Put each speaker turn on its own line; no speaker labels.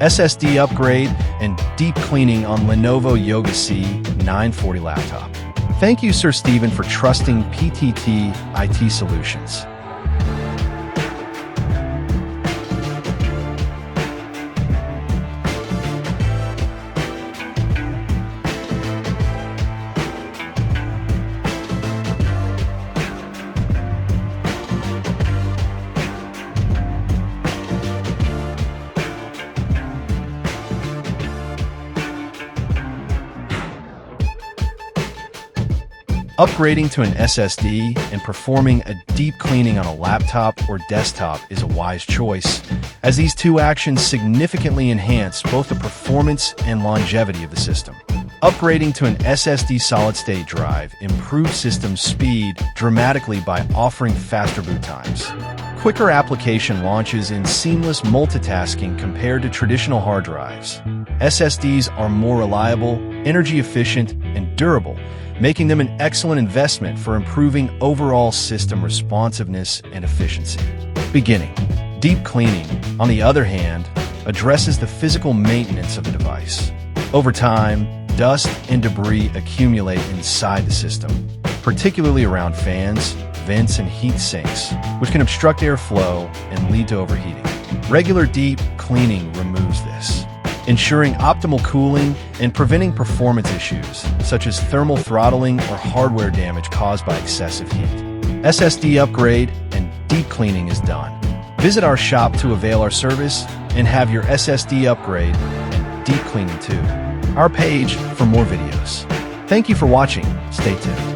SSD upgrade, and deep cleaning on Lenovo Yoga C940 laptop. Thank you, Sir Stephen, for trusting PTT IT Solutions. Upgrading to an SSD and performing a deep cleaning on a laptop or desktop is a wise choice, as these two actions significantly enhance both the performance and longevity of the system. Upgrading to an SSD solid-state drive improves system speed dramatically by offering faster boot times, quicker application launches, and seamless multitasking compared to traditional hard drives. SSDs are more reliable, energy efficient, and durable, making them an excellent investment for improving overall system responsiveness and efficiency. Beginning. Deep cleaning, on the other hand, addresses the physical maintenance of the device. Over time, dust and debris accumulate inside the system, particularly around fans, vents, and heat sinks, which can obstruct airflow and lead to overheating. Regular deep cleaning removes this, ensuring optimal cooling and preventing performance issues, such as thermal throttling or hardware damage caused by excessive heat. SSD upgrade and deep cleaning is done. Visit our shop to avail our service and have your SSD upgrade and deep cleaning too. Our page for more videos. Thank you for watching. Stay tuned.